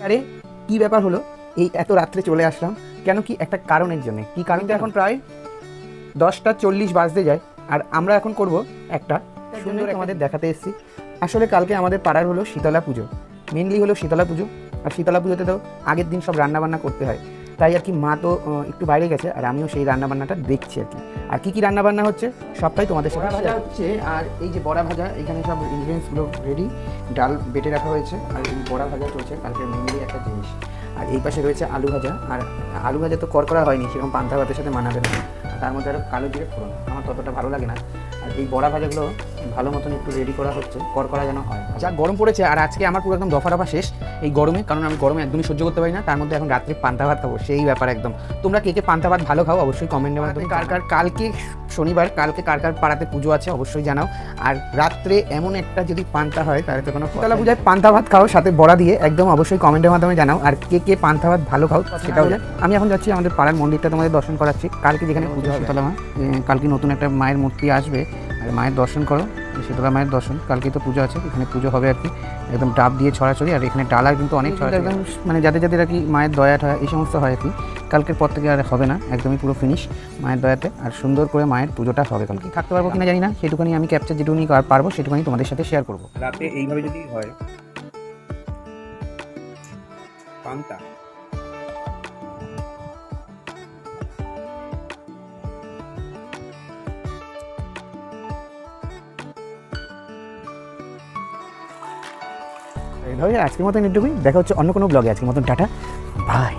আরে কি ব্যাপার হলো, এই এত রাত্রে চলে আসলাম কেন? কি একটা কারণের জন্য। কি কারণটা? এখন প্রায় 10:40 বাজতে যায়, আর আমরা এখন করব একটা সুন্দর আমাদের দেখাতে এসেছি। আসলে কালকে আমাদের পাড়ার হলো শীতলা পুজো, মেনলি হলো শীতলা পুজো। আর শীতলা পুজোতে তো আগের দিন সব রান্নাবান্না করতে হয়, তাই আর কি মা তো একটু বাইরে গেছে, আর আমিও সেই রান্নাবান্নাটা দেখছি আর কি। আর কী কী রান্নাবান্না হচ্ছে সবটাই তোমাদের সাথে ভাজা হচ্ছে। আর এই যে বড়া ভাজা, এখানে সব ইনগ্রিডিয়েন্টসগুলো রেডি, ডাল বেটে রাখা হয়েছে, আর এই বড়া ভাজা চলছে কালকে মেনলি একটা জিনিস। আর এই পাশে রয়েছে আলু ভাজা, আর আলু ভাজা তো করকরা হয়নি, সেরকম পান্তা ভাতের সাথে মানাবে না, তার মধ্যে আরও কালো জিরে ফোড়ন, আমার ততটা ভালো লাগে না। আর এই বড়া ভাজাগুলো ভালো মতন একটু রেডি করা হচ্ছে, করকরা যেন হয়। যা গরম পড়েছে, আর আজকে আমার পুরো একদম দফা শেষ এই গরমে, কারণ আমি গরমে একদমই সহ্য করতে পারি না। তার মধ্যে এখন রাত্রে পান্তা ভাত খাবো, সেই ব্যাপার একদম। তোমরা কে কে পান্তা ভাত ভালো খাও অবশ্যই কমেন্টের মাধ্যমে। কালকে শনিবার, কালকে কার কার পাড়াতে পুজো আছে অবশ্যই জানাও। আর রাত্রে এমন একটা যদি পান্তা হয় তাহলে তো কোনো শীতলা পূজায় পান্তা ভাত খাও সাথে বড়া দিয়ে, একদম অবশ্যই কমেন্টের মাধ্যমে জানাও। আর কে কে পান্তা ভাত ভালো খাও সেটাও। আমি এখন যাচ্ছি আমাদের পাড়ার মন্দিরটা তোমাদের দর্শন করাচ্ছি, কালকে যেখানে পুজো হবে শীতলা মা। কালকে নতুন একটা মায়ের মূর্তি আসবে, আর মায়ের দর্শন করো, শীতলা মায়ের দর্শন। কালকে তো পুজো আছে, এখানে পুজো হবে আর কি, একদম ডাব দিয়ে ছড়াছড়ি। আর এখানে ডালার কিন্তু অনেক ছড়াছড়ি, একদম মানে যাদের যাদের আর কি মায়ের দয়া ঠয়া এই সমস্ত হয় আর কি। কালকের পর থেকে আর হবে না, একদমই পুরো ফিনিশ মায়ের দয়াতে। আর সুন্দর করে মায়ের পুজোটা হবে কালকে। থাকতে পারবো কিনা জানি না, সেটুকুনি আমি ক্যাপচার যেটুকুনি পারবো সেটুকুনি তোমাদের সাথে শেয়ার করবো। রাতে এইভাবে যদি হয় পান্তা, এইভাবে আজকের মতন এটুকুই। দেখা হচ্ছে অন্য কোনো ব্লগে। আজকের মতন টাটা, বাই।